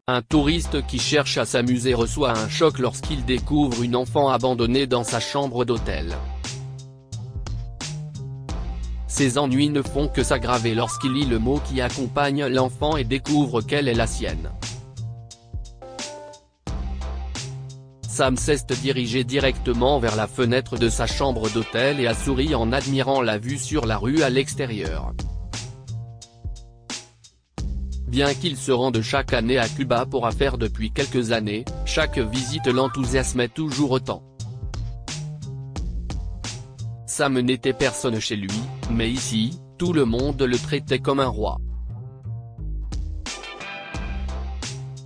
Un touriste qui cherche à s'amuser reçoit un choc lorsqu'il découvre une enfant abandonnée dans sa chambre d'hôtel. Ses ennuis ne font que s'aggraver lorsqu'il lit le mot qui accompagne l'enfant et découvre qu'elle est la sienne. Sam s'est dirigé directement vers la fenêtre de sa chambre d'hôtel et a souri en admirant la vue sur la rue à l'extérieur. Bien qu'il se rende chaque année à Cuba pour affaires depuis quelques années, chaque visite l'enthousiasmait toujours autant. Sam n'était personne chez lui, mais ici, tout le monde le traitait comme un roi.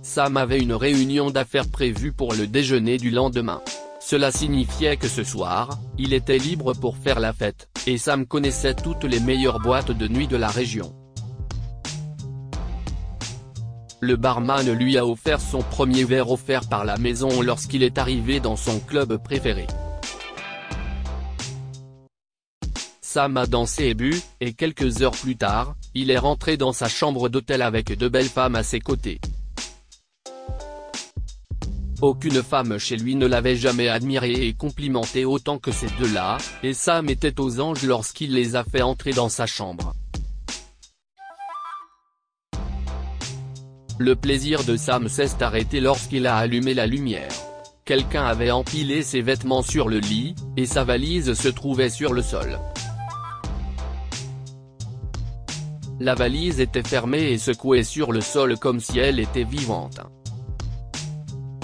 Sam avait une réunion d'affaires prévue pour le déjeuner du lendemain. Cela signifiait que ce soir, il était libre pour faire la fête, et Sam connaissait toutes les meilleures boîtes de nuit de la région. Le barman lui a offert son premier verre offert par la maison lorsqu'il est arrivé dans son club préféré. Sam a dansé et bu, et quelques heures plus tard, il est rentré dans sa chambre d'hôtel avec deux belles femmes à ses côtés. Aucune femme chez lui ne l'avait jamais admiré et complimenté autant que ces deux-là, et Sam était aux anges lorsqu'il les a fait entrer dans sa chambre. Le plaisir de Sam s'est arrêté lorsqu'il a allumé la lumière. Quelqu'un avait empilé ses vêtements sur le lit, et sa valise se trouvait sur le sol. La valise était fermée et secouée sur le sol comme si elle était vivante.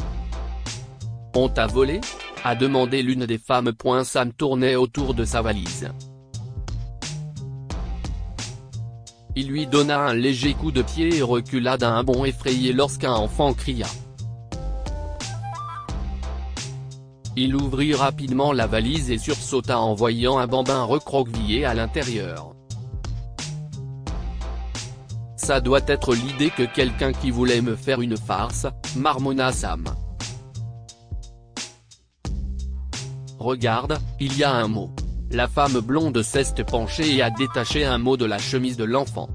« On t'a volé ?» a demandé l'une des femmes. Sam tournait autour de sa valise. Il lui donna un léger coup de pied et recula d'un bond effrayé lorsqu'un enfant cria. Il ouvrit rapidement la valise et sursauta en voyant un bambin recroquevillé à l'intérieur. « Ça doit être l'idée que quelqu'un qui voulait me faire une farce, » marmonna Sam. « Regarde, il y a un mot. » La femme blonde s'est penchée et a détaché un mot de la chemise de l'enfant.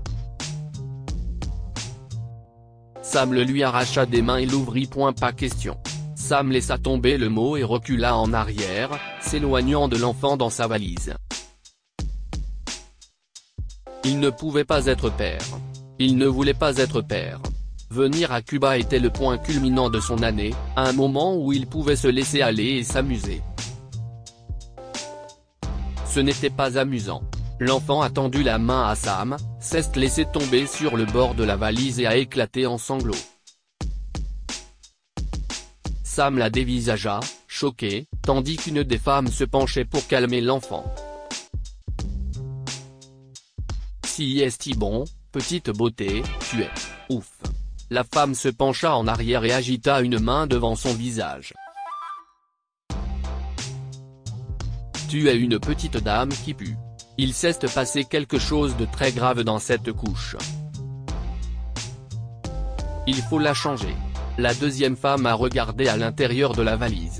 Sam le lui arracha des mains et l'ouvrit. Pas question. Sam laissa tomber le mot et recula en arrière, s'éloignant de l'enfant dans sa valise. Il ne pouvait pas être père. Il ne voulait pas être père. Venir à Cuba était le point culminant de son année, un moment où il pouvait se laisser aller et s'amuser. Ce n'était pas amusant. L'enfant a tendu la main à Sam, s'est laissé tomber sur le bord de la valise et a éclaté en sanglots. Sam la dévisagea, choqué, tandis qu'une des femmes se penchait pour calmer l'enfant. « Si est-ce bon, petite beauté, tu es. Ouf. » La femme se pencha en arrière et agita une main devant son visage. Tu es une petite dame qui pue. Il s'est passé quelque chose de très grave dans cette couche. Il faut la changer. La deuxième femme a regardé à l'intérieur de la valise.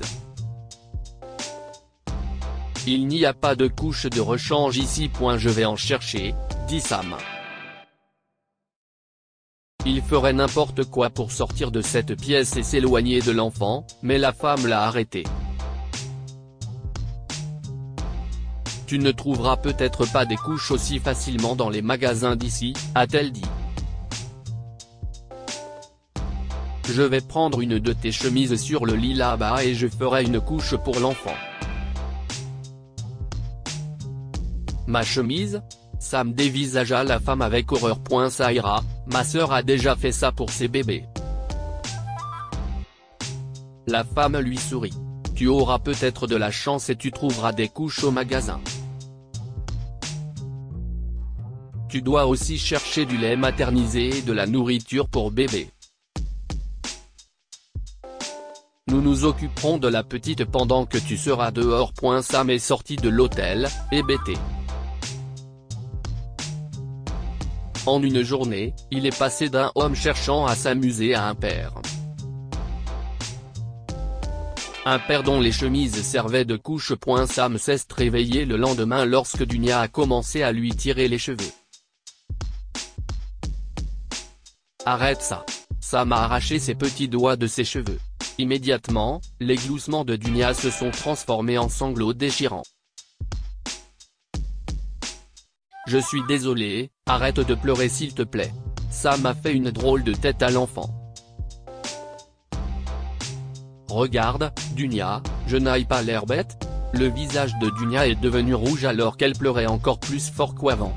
Il n'y a pas de couche de rechange ici. Je vais en chercher, dit Sam. Il ferait n'importe quoi pour sortir de cette pièce et s'éloigner de l'enfant, mais la femme l'a arrêté. Tu ne trouveras peut-être pas des couches aussi facilement dans les magasins d'ici, a-t-elle dit. Je vais prendre une de tes chemises sur le lit là-bas et je ferai une couche pour l'enfant. Ma chemise ? Sam dévisagea la femme avec horreur. Ça ira, ma sœur a déjà fait ça pour ses bébés. La femme lui sourit. Tu auras peut-être de la chance et tu trouveras des couches au magasin. Tu dois aussi chercher du lait maternisé et de la nourriture pour bébé. Nous nous occuperons de la petite pendant que tu seras dehors. Sam est sorti de l'hôtel, hébété. En une journée, il est passé d'un homme cherchant à s'amuser à un père. Un père dont les chemises servaient de couche. Sam s'est réveillé le lendemain lorsque Dunia a commencé à lui tirer les cheveux. Arrête ça. Sam a arraché ses petits doigts de ses cheveux. Immédiatement, les gloussements de Dunia se sont transformés en sanglots déchirants. Je suis désolé, arrête de pleurer s'il te plaît. Sam a fait une drôle de tête à l'enfant. Regarde, Dunia, je n'aille pas l'air bête. Le visage de Dunia est devenu rouge alors qu'elle pleurait encore plus fort qu'avant.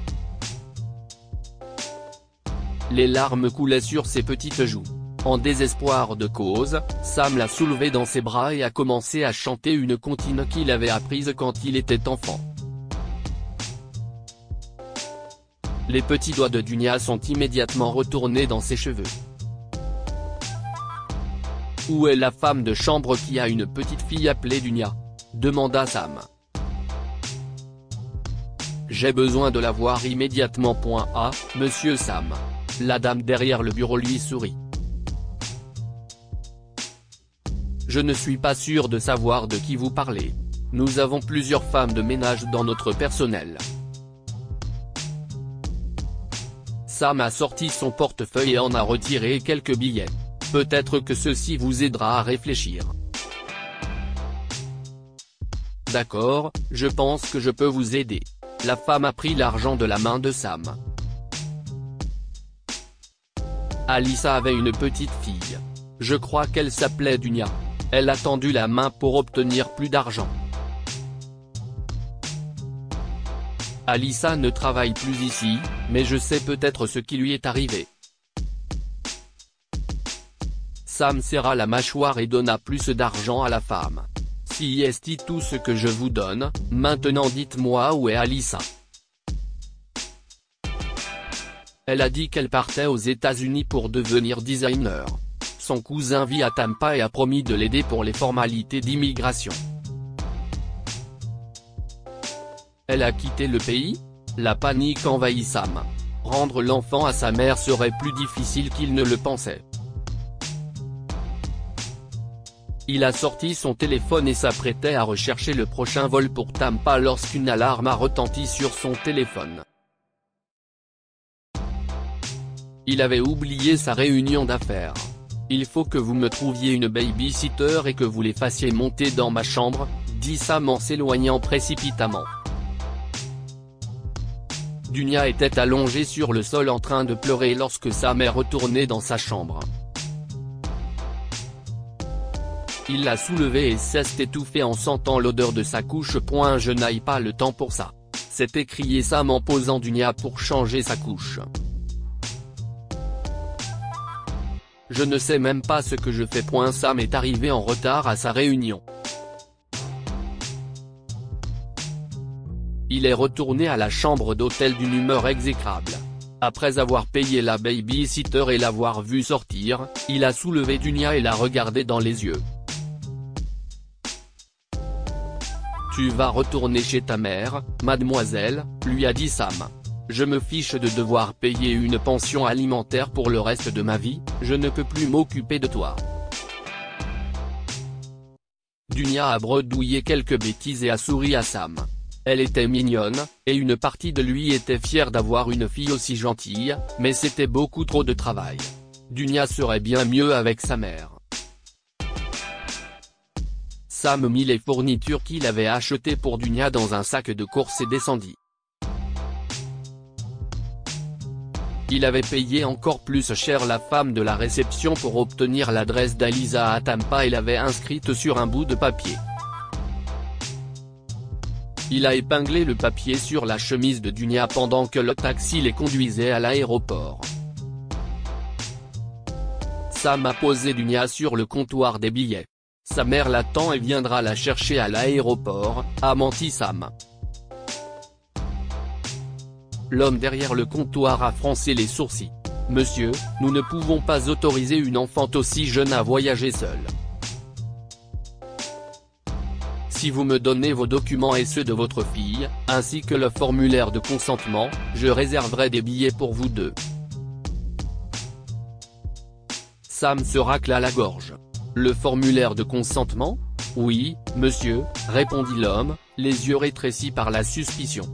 Les larmes coulaient sur ses petites joues. En désespoir de cause, Sam l'a soulevée dans ses bras et a commencé à chanter une comptine qu'il avait apprise quand il était enfant. Les petits doigts de Dunia sont immédiatement retournés dans ses cheveux. Où est la femme de chambre qui a une petite fille appelée Dunia ? Demanda Sam. J'ai besoin de la voir immédiatement. Ah, monsieur Sam. La dame derrière le bureau lui sourit. Je ne suis pas sûr de savoir de qui vous parlez. Nous avons plusieurs femmes de ménage dans notre personnel. Sam a sorti son portefeuille et en a retiré quelques billets. Peut-être que ceci vous aidera à réfléchir. D'accord, je pense que je peux vous aider. La femme a pris l'argent de la main de Sam. Alissa avait une petite fille. Je crois qu'elle s'appelait Dunia. Elle a tendu la main pour obtenir plus d'argent. Alissa ne travaille plus ici, mais je sais peut-être ce qui lui est arrivé. Sam serra la mâchoire et donna plus d'argent à la femme. Si est tout ce que je vous donne, maintenant dites-moi où est Alissa. Elle a dit qu'elle partait aux États-Unis pour devenir designer. Son cousin vit à Tampa et a promis de l'aider pour les formalités d'immigration. Elle a quitté le pays ? La panique envahit Sam. Rendre l'enfant à sa mère serait plus difficile qu'il ne le pensait. Il a sorti son téléphone et s'apprêtait à rechercher le prochain vol pour Tampa lorsqu'une alarme a retenti sur son téléphone. Il avait oublié sa réunion d'affaires. Il faut que vous me trouviez une baby-sitter et que vous les fassiez monter dans ma chambre, dit Sam en s'éloignant précipitamment. Dunia était allongée sur le sol en train de pleurer lorsque Sam est retourné dans sa chambre. Il l'a soulevée et s'est étouffé en sentant l'odeur de sa couche. Je n'aille pas le temps pour ça. S'est écrié Sam en posant Dunia pour changer sa couche. Je ne sais même pas ce que je fais. Sam est arrivé en retard à sa réunion. Il est retourné à la chambre d'hôtel d'une humeur exécrable. Après avoir payé la baby-sitter et l'avoir vue sortir, il a soulevé Dunia et l'a regardée dans les yeux. Tu vas retourner chez ta mère, mademoiselle, lui a dit Sam. Je me fiche de devoir payer une pension alimentaire pour le reste de ma vie, je ne peux plus m'occuper de toi. Dunia a bredouillé quelques bêtises et a souri à Sam. Elle était mignonne, et une partie de lui était fière d'avoir une fille aussi gentille, mais c'était beaucoup trop de travail. Dunia serait bien mieux avec sa mère. Sam mit les fournitures qu'il avait achetées pour Dunia dans un sac de course et descendit. Il avait payé encore plus cher la femme de la réception pour obtenir l'adresse d'Alissa à Tampa et l'avait inscrite sur un bout de papier. Il a épinglé le papier sur la chemise de Dunia pendant que le taxi les conduisait à l'aéroport. Sam a posé Dunia sur le comptoir des billets. Sa mère l'attend et viendra la chercher à l'aéroport, a menti Sam. L'homme derrière le comptoir a froncé les sourcils. Monsieur, nous ne pouvons pas autoriser une enfant aussi jeune à voyager seule. Si vous me donnez vos documents et ceux de votre fille, ainsi que le formulaire de consentement, je réserverai des billets pour vous deux. Sam se racla la gorge. Le formulaire de consentement ? Oui, monsieur, répondit l'homme, les yeux rétrécis par la suspicion.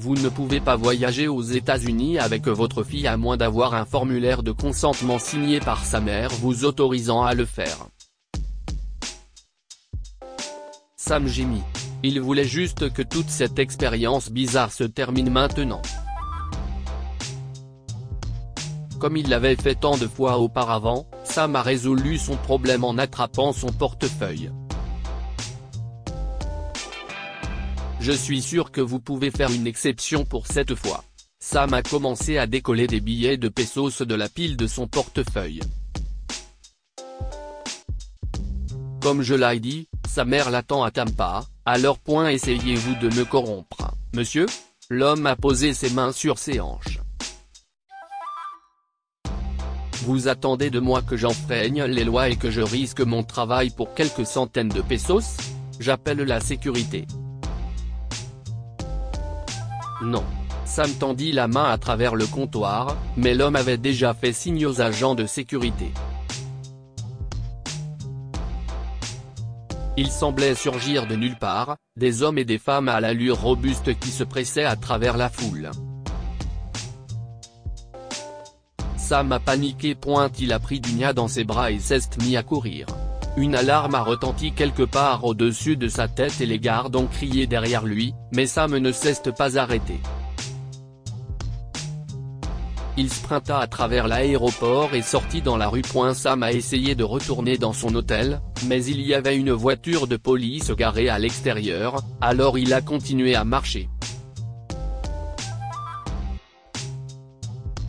Vous ne pouvez pas voyager aux États-Unis avec votre fille à moins d'avoir un formulaire de consentement signé par sa mère vous autorisant à le faire. Sam gémit. Il voulait juste que toute cette expérience bizarre se termine maintenant. Comme il l'avait fait tant de fois auparavant, Sam a résolu son problème en attrapant son portefeuille. Je suis sûr que vous pouvez faire une exception pour cette fois. Sam a commencé à décoller des billets de pesos de la pile de son portefeuille. Comme je l'ai dit, sa mère l'attend à Tampa, alors point essayez-vous de me corrompre, monsieur ? L'homme a posé ses mains sur ses hanches. Vous attendez de moi que j'enfreigne les lois et que je risque mon travail pour quelques centaines de pesos ? J'appelle la sécurité. Non. Sam tendit la main à travers le comptoir, mais l'homme avait déjà fait signe aux agents de sécurité. Il semblait surgir de nulle part, des hommes et des femmes à l'allure robuste qui se pressaient à travers la foule. Sam a paniqué. Il a pris Dunia dans ses bras et s'est mis à courir. Une alarme a retenti quelque part au-dessus de sa tête et les gardes ont crié derrière lui, mais Sam ne s'est pas arrêté. Il sprinta à travers l'aéroport et sortit dans la rue. Sam a essayé de retourner dans son hôtel, mais il y avait une voiture de police garée à l'extérieur, alors il a continué à marcher.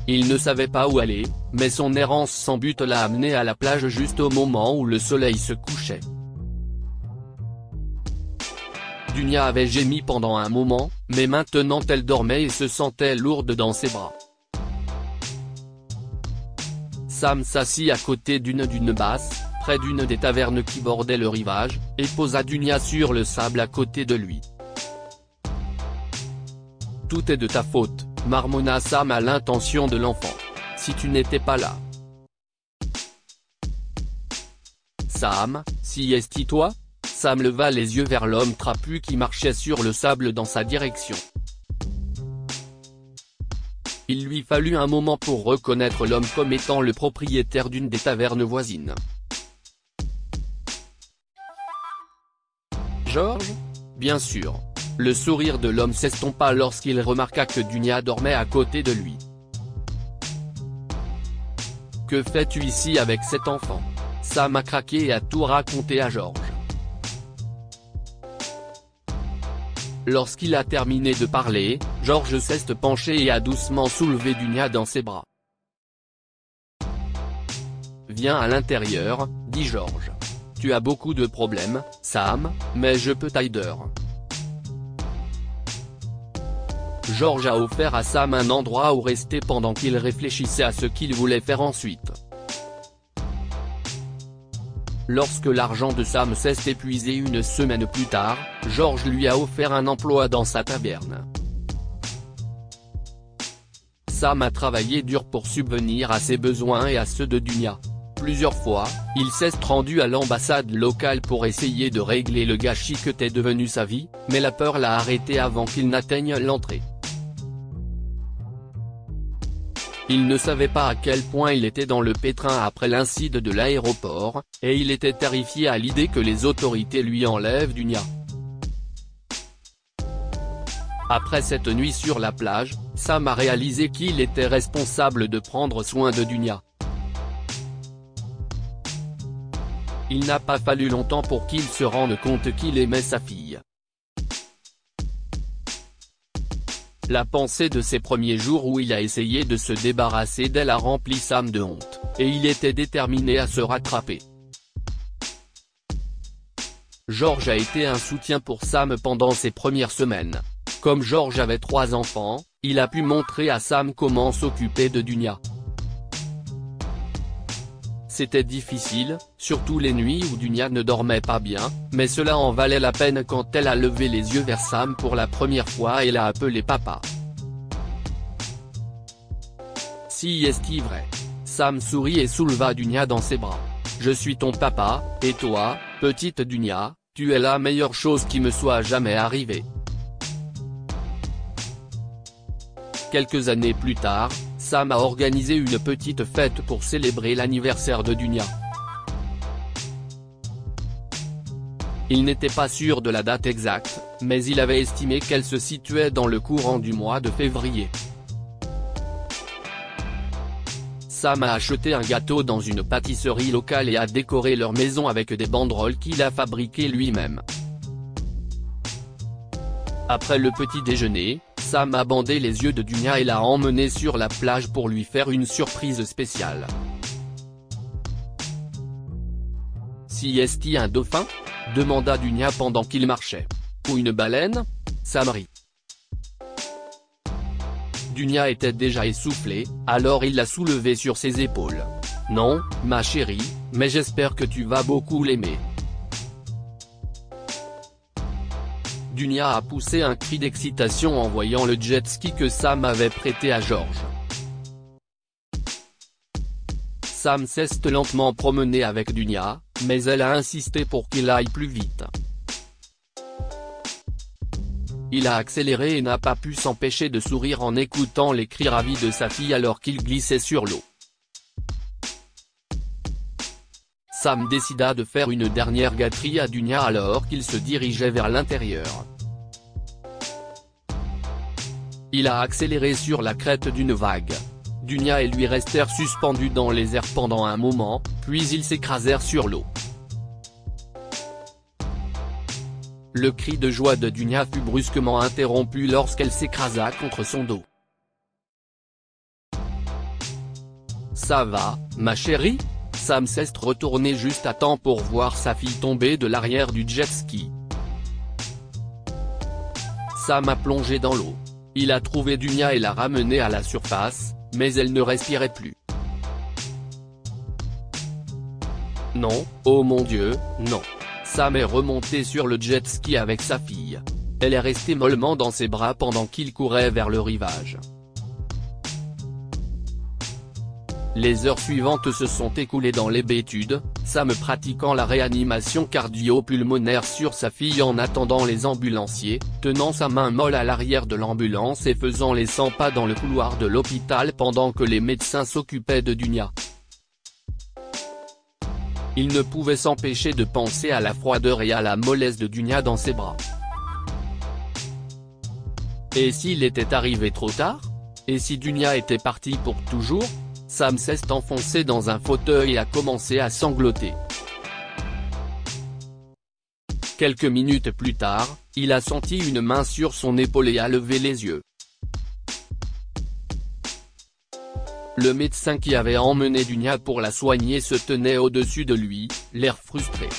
Il ne savait pas où aller, mais son errance sans but l'a amené à la plage juste au moment où le soleil se couchait. Dunia avait gémi pendant un moment, mais maintenant elle dormait et se sentait lourde dans ses bras. Sam s'assit à côté d'une dune basse, près d'une des tavernes qui bordaient le rivage, et posa Dunia sur le sable à côté de lui. « Tout est de ta faute », marmonna Sam à l'intention de l'enfant. « Si tu n'étais pas là. » Sam, si est-ce toi ? Sam leva les yeux vers l'homme trapu qui marchait sur le sable dans sa direction. Il lui fallut un moment pour reconnaître l'homme comme étant le propriétaire d'une des tavernes voisines. George ? Bien sûr. Le sourire de l'homme s'estompa lorsqu'il remarqua que Dunia dormait à côté de lui. « Que fais-tu ici avec cet enfant ?» Sam a craqué et a tout raconté à George. Lorsqu'il a terminé de parler, George s'est penché et a doucement soulevé Dunia dans ses bras. « Viens à l'intérieur, » dit George. « Tu as beaucoup de problèmes, Sam, mais je peux t'aider. » George a offert à Sam un endroit où rester pendant qu'il réfléchissait à ce qu'il voulait faire ensuite. Lorsque l'argent de Sam s'est épuisé une semaine plus tard, George lui a offert un emploi dans sa taverne. Sam a travaillé dur pour subvenir à ses besoins et à ceux de Dunia. Plusieurs fois, il s'est rendu à l'ambassade locale pour essayer de régler le gâchis que t'est devenu sa vie, mais la peur l'a arrêté avant qu'il n'atteigne l'entrée. Il ne savait pas à quel point il était dans le pétrin après l'incident de l'aéroport, et il était terrifié à l'idée que les autorités lui enlèvent Dunia. Après cette nuit sur la plage, Sam a réalisé qu'il était responsable de prendre soin de Dunia. Il n'a pas fallu longtemps pour qu'il se rende compte qu'il aimait sa fille. La pensée de ses premiers jours où il a essayé de se débarrasser d'elle a rempli Sam de honte, et il était déterminé à se rattraper. George a été un soutien pour Sam pendant ses premières semaines. Comme George avait 3 enfants, il a pu montrer à Sam comment s'occuper de Dunia. C'était difficile, surtout les nuits où Dunia ne dormait pas bien, mais cela en valait la peine quand elle a levé les yeux vers Sam pour la première fois et l'a appelé papa. Si est-ce vrai. Sam sourit et souleva Dunia dans ses bras. Je suis ton papa, et toi, petite Dunia, tu es la meilleure chose qui me soit jamais arrivée. Quelques années plus tard, Sam a organisé une petite fête pour célébrer l'anniversaire de Dunia. Il n'était pas sûr de la date exacte, mais il avait estimé qu'elle se situait dans le courant du mois de février. Sam a acheté un gâteau dans une pâtisserie locale et a décoré leur maison avec des banderoles qu'il a fabriquées lui-même. Après le petit déjeuner, Sam a bandé les yeux de Dunia et l'a emmenée sur la plage pour lui faire une surprise spéciale. Si est-il un dauphin ? Demanda Dunia pendant qu'il marchait. Ou une baleine ? Sam rit. Dunia était déjà essoufflée, alors il l'a soulevée sur ses épaules. Non, ma chérie, mais j'espère que tu vas beaucoup l'aimer. Dunia a poussé un cri d'excitation en voyant le jet ski que Sam avait prêté à George. Sam s'est lentement promené avec Dunia, mais elle a insisté pour qu'il aille plus vite. Il a accéléré et n'a pas pu s'empêcher de sourire en écoutant les cris ravis de sa fille alors qu'il glissait sur l'eau. Sam décida de faire une dernière gâterie à Dunia alors qu'il se dirigeait vers l'intérieur. Il a accéléré sur la crête d'une vague. Dunia et lui restèrent suspendus dans les airs pendant un moment, puis ils s'écrasèrent sur l'eau. Le cri de joie de Dunia fut brusquement interrompu lorsqu'elle s'écrasa contre son dos. « Ça va, ma chérie ?» Sam s'est retourné juste à temps pour voir sa fille tomber de l'arrière du jet ski. Sam a plongé dans l'eau. Il a trouvé Dunia et l'a ramenée à la surface, mais elle ne respirait plus. Non, oh mon Dieu, non. Sam est remonté sur le jet ski avec sa fille. Elle est restée mollement dans ses bras pendant qu'il courait vers le rivage. Les heures suivantes se sont écoulées dans l'hébétude, Sam pratiquant la réanimation cardio-pulmonaire sur sa fille en attendant les ambulanciers, tenant sa main molle à l'arrière de l'ambulance et faisant les 100 pas dans le couloir de l'hôpital pendant que les médecins s'occupaient de Dunia. Il ne pouvait s'empêcher de penser à la froideur et à la mollesse de Dunia dans ses bras. Et s'il était arrivé trop tard ? Et si Dunia était partie pour toujours ? Sam s'est enfoncé dans un fauteuil et a commencé à sangloter. Quelques minutes plus tard, il a senti une main sur son épaule et a levé les yeux. Le médecin qui avait emmené Dunia pour la soigner se tenait au-dessus de lui, l'air frustré.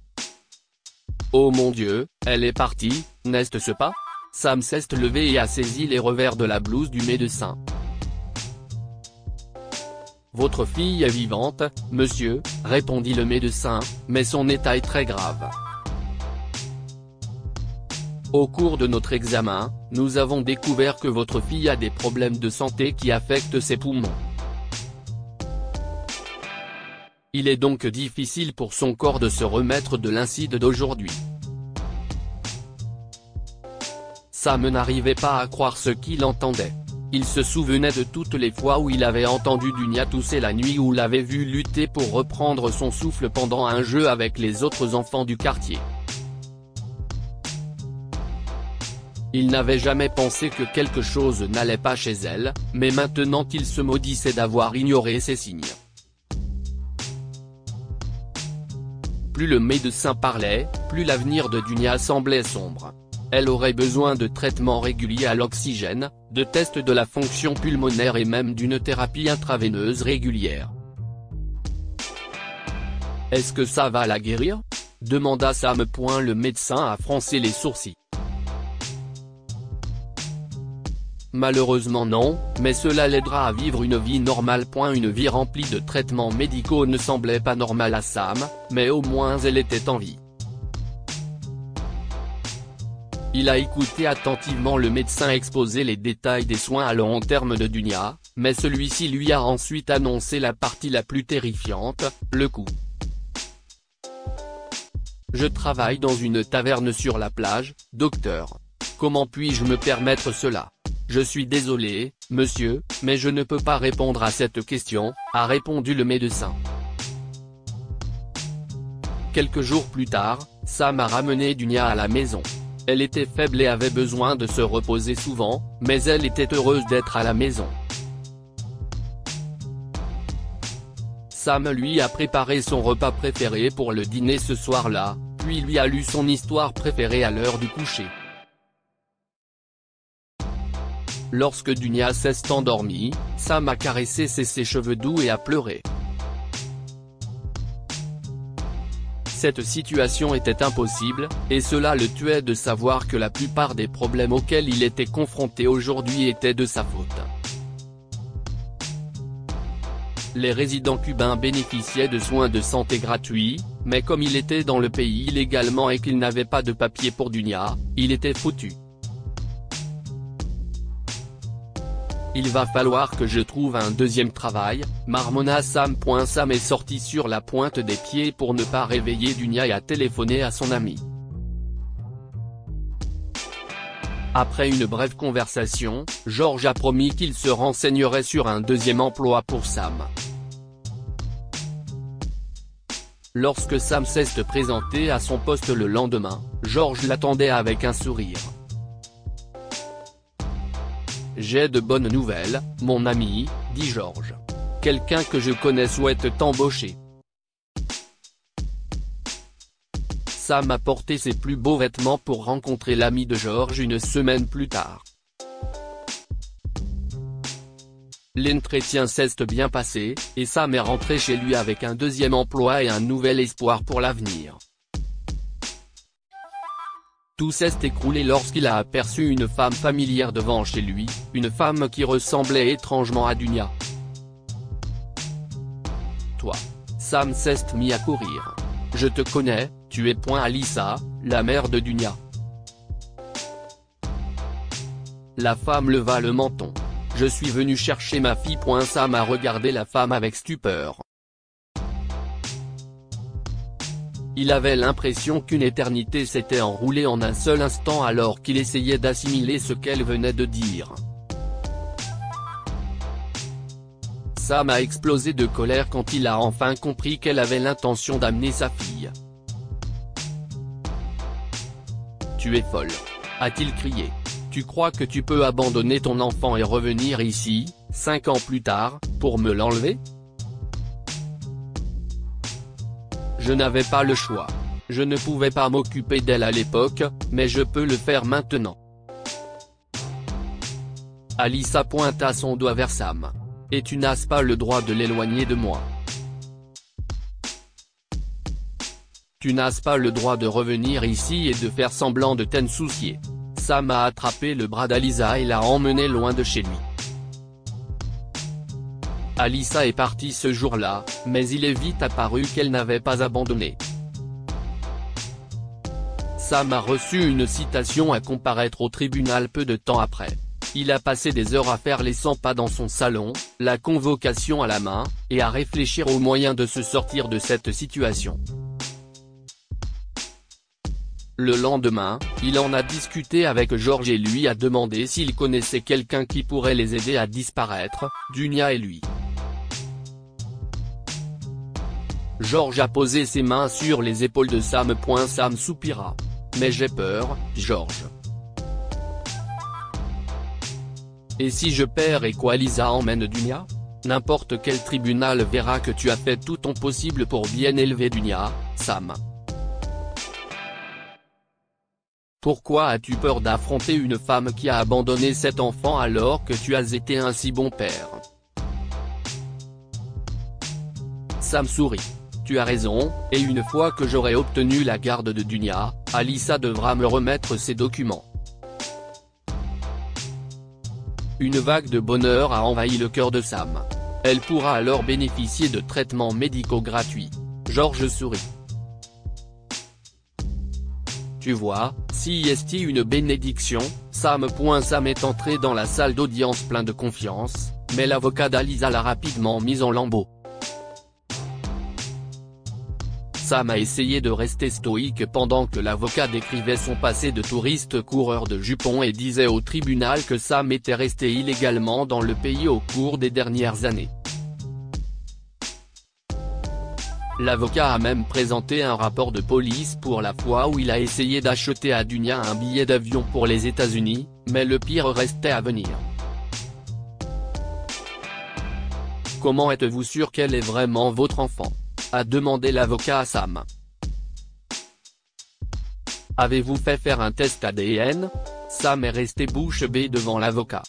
« Oh mon Dieu, elle est partie, n'est-ce pas ?» Sam s'est levé et a saisi les revers de la blouse du médecin. « Votre fille est vivante, monsieur, » répondit le médecin, « mais son état est très grave. Au cours de notre examen, nous avons découvert que votre fille a des problèmes de santé qui affectent ses poumons. Il est donc difficile pour son corps de se remettre de l'incide d'aujourd'hui. » Sam n'arrivait pas à croire ce qu'il entendait. Il se souvenait de toutes les fois où il avait entendu Dunia tousser la nuit ou l'avait vu lutter pour reprendre son souffle pendant un jeu avec les autres enfants du quartier. Il n'avait jamais pensé que quelque chose n'allait pas chez elle, mais maintenant il se maudissait d'avoir ignoré ces signes. Plus le médecin parlait, plus l'avenir de Dunia semblait sombre. Elle aurait besoin de traitements réguliers à l'oxygène, de tests de la fonction pulmonaire et même d'une thérapie intraveineuse régulière. « Est-ce que ça va la guérir ?» demanda Sam. Le médecin a froncé les sourcils. « Malheureusement non, mais cela l'aidera à vivre une vie normale. Une vie remplie de traitements médicaux ne semblait pas normale à Sam, mais au moins elle était en vie. » Il a écouté attentivement le médecin exposer les détails des soins à long terme de Dunia, mais celui-ci lui a ensuite annoncé la partie la plus terrifiante, le coup. « Je travaille dans une taverne sur la plage, docteur. Comment puis-je me permettre cela ? Je suis désolé, monsieur, mais je ne peux pas répondre à cette question, a répondu le médecin. Quelques jours plus tard, Sam a ramené Dunia à la maison. Elle était faible et avait besoin de se reposer souvent, mais elle était heureuse d'être à la maison. Sam lui a préparé son repas préféré pour le dîner ce soir-là, puis lui a lu son histoire préférée à l'heure du coucher. Lorsque Dunia s'est endormie, Sam a caressé ses cheveux doux et a pleuré. Cette situation était impossible, et cela le tuait de savoir que la plupart des problèmes auxquels il était confronté aujourd'hui étaient de sa faute. Les résidents cubains bénéficiaient de soins de santé gratuits, mais comme il était dans le pays illégalement et qu'il n'avait pas de papier pour Dunia, il était foutu. Il va falloir que je trouve un deuxième travail, marmonna Sam. Sam est sorti sur la pointe des pieds pour ne pas réveiller Dunia et a téléphoné à son ami. Après une brève conversation, George a promis qu'il se renseignerait sur un deuxième emploi pour Sam. Lorsque Sam s'est présenté à son poste le lendemain, George l'attendait avec un sourire. « J'ai de bonnes nouvelles, mon ami, dit George. Quelqu'un que je connais souhaite t'embaucher. » Sam a porté ses plus beaux vêtements pour rencontrer l'ami de George une semaine plus tard. L'entretien s'est bien passé, et Sam est rentré chez lui avec un deuxième emploi et un nouvel espoir pour l'avenir. Tout s'est écroulé lorsqu'il a aperçu une femme familière devant chez lui, une femme qui ressemblait étrangement à Dunia. « Toi !» Sam s'est mis à courir. « Je te connais, tu es Alyssa, la mère de Dunia. » La femme leva le menton. « Je suis venu chercher ma fille. » Sam a regardé la femme avec stupeur. Il avait l'impression qu'une éternité s'était enroulée en un seul instant alors qu'il essayait d'assimiler ce qu'elle venait de dire. Sam a explosé de colère quand il a enfin compris qu'elle avait l'intention d'amener sa fille. « Tu es folle !» a-t-il crié. « Tu crois que tu peux abandonner ton enfant et revenir ici, 5 ans plus tard, pour me l'enlever ? Je n'avais pas le choix. Je ne pouvais pas m'occuper d'elle à l'époque, mais je peux le faire maintenant. » Alyssa pointa son doigt vers Sam. « Et tu n'as pas le droit de l'éloigner de moi. Tu n'as pas le droit de revenir ici et de faire semblant de t'en soucier. » Sam a attrapé le bras d'Alyssa et l'a emmenée loin de chez lui. Alyssa est partie ce jour-là, mais il est vite apparu qu'elle n'avait pas abandonné. Sam a reçu une citation à comparaître au tribunal peu de temps après. Il a passé des heures à faire les 100 pas dans son salon, la convocation à la main, et à réfléchir aux moyens de se sortir de cette situation. Le lendemain, il en a discuté avec George et lui a demandé s'il connaissait quelqu'un qui pourrait les aider à disparaître, Dunia et lui. George a posé ses mains sur les épaules de Sam. Sam soupira. « Mais j'ai peur, George. Et si je perds et qu'Alyssa emmène Dunia ? N'importe quel tribunal verra que tu as fait tout ton possible pour bien élever Dunia, Sam. Pourquoi as-tu peur d'affronter une femme qui a abandonné cet enfant alors que tu as été un si bon père ? » Sam sourit. « Tu as raison, et une fois que j'aurai obtenu la garde de Dunia, Alyssa devra me remettre ses documents. » Une vague de bonheur a envahi le cœur de Sam. Elle pourra alors bénéficier de traitements médicaux gratuits. George sourit. « Tu vois, si est une bénédiction, Sam. » Sam est entré dans la salle d'audience plein de confiance, mais l'avocat d'Alyssa l'a rapidement mise en lambeaux. « Sam a essayé de rester stoïque pendant que l'avocat décrivait son passé de touriste coureur de jupons et disait au tribunal que Sam était resté illégalement dans le pays au cours des dernières années. L'avocat a même présenté un rapport de police pour la fois où il a essayé d'acheter à Dunia un billet d'avion pour les États-Unis, mais le pire restait à venir. Comment êtes-vous sûr qu'elle est vraiment votre enfant ? A demandé l'avocat à Sam. Avez-vous fait faire un test ADN ? Sam est resté bouche bée devant l'avocat.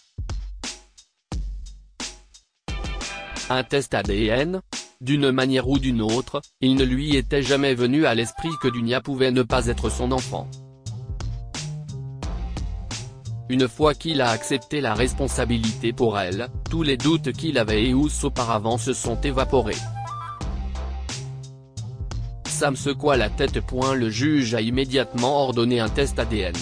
Un test ADN ? D'une manière ou d'une autre, il ne lui était jamais venu à l'esprit que Dunia pouvait ne pas être son enfant. Une fois qu'il a accepté la responsabilité pour elle, tous les doutes qu'il avait eus auparavant se sont évaporés. Sam secoua la tête. Le juge a immédiatement ordonné un test ADN.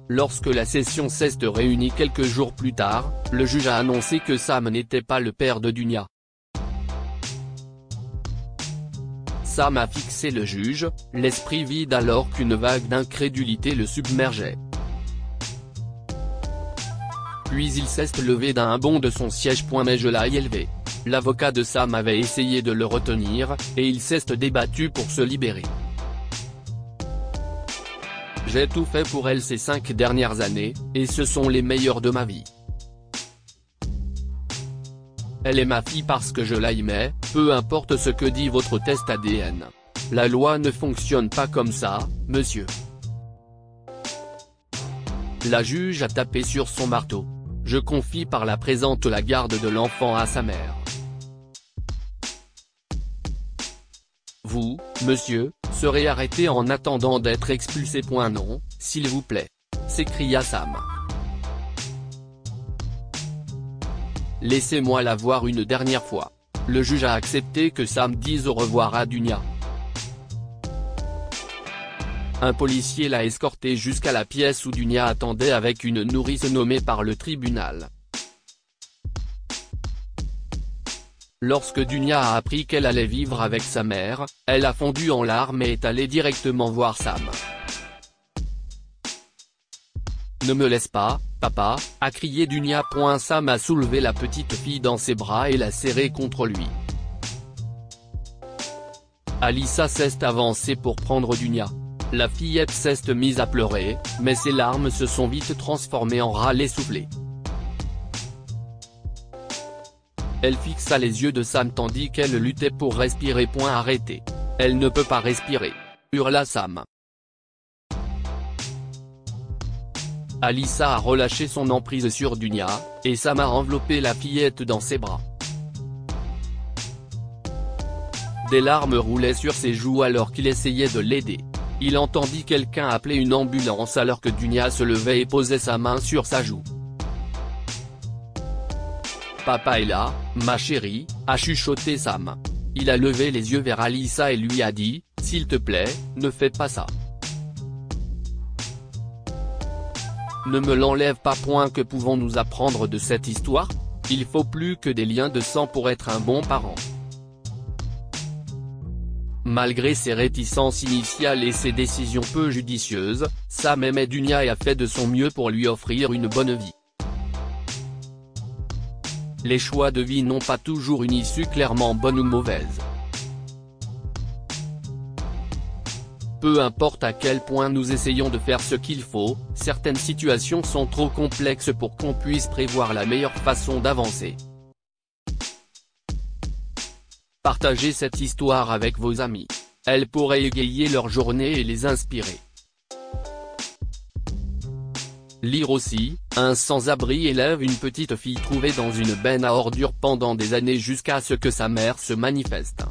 Lorsque la session s'est réunie quelques jours plus tard, le juge a annoncé que Sam n'était pas le père de Dunia. Sam a fixé le juge, l'esprit vide alors qu'une vague d'incrédulité le submergeait. Puis il s'est levé d'un bond de son siège. Mais je l'ai élevé. L'avocat de Sam avait essayé de le retenir, et il s'est débattu pour se libérer. J'ai tout fait pour elle ces 5 dernières années, et ce sont les meilleures de ma vie. Elle est ma fille parce que je l'aimais, peu importe ce que dit votre test ADN. La loi ne fonctionne pas comme ça, monsieur. La juge a tapé sur son marteau. Je confie par la présente la garde de l'enfant à sa mère. Vous, monsieur, serez arrêté en attendant d'être expulsé. Non, s'il vous plaît. S'écria Sam. Laissez-moi la voir une dernière fois. Le juge a accepté que Sam dise au revoir à Dunia. Un policier l'a escorté jusqu'à la pièce où Dunia attendait avec une nourrice nommée par le tribunal. Lorsque Dunia a appris qu'elle allait vivre avec sa mère, elle a fondu en larmes et est allée directement voir Sam. « Ne me laisse pas, papa », a crié Dunia. Sam a soulevé la petite fille dans ses bras et l'a serrée contre lui. Alyssa s'est avancée pour prendre Dunia. La fillette s'est mise à pleurer, mais ses larmes se sont vite transformées en râles essoufflés. Elle fixa les yeux de Sam tandis qu'elle luttait pour respirer. Arrêtez. Elle ne peut pas respirer, hurla Sam. Alyssa a relâché son emprise sur Dunia, et Sam a enveloppé la fillette dans ses bras. Des larmes roulaient sur ses joues alors qu'il essayait de l'aider. Il entendit quelqu'un appeler une ambulance alors que Dunia se levait et posait sa main sur sa joue. « Papa est là, ma chérie », a chuchoté Sam. Il a levé les yeux vers Alyssa et lui a dit « S'il te plaît, ne fais pas ça. Ne me l'enlève pas. » Que pouvons-nous apprendre de cette histoire ? Il faut plus que des liens de sang pour être un bon parent. Malgré ses réticences initiales et ses décisions peu judicieuses, Sam aimait Dunia et a fait de son mieux pour lui offrir une bonne vie. Les choix de vie n'ont pas toujours une issue clairement bonne ou mauvaise. Peu importe à quel point nous essayons de faire ce qu'il faut, certaines situations sont trop complexes pour qu'on puisse prévoir la meilleure façon d'avancer. Partagez cette histoire avec vos amis. Elle pourrait égayer leur journée et les inspirer. Lire aussi, un sans-abri élève une petite fille trouvée dans une benne à ordures pendant des années jusqu'à ce que sa mère se manifeste.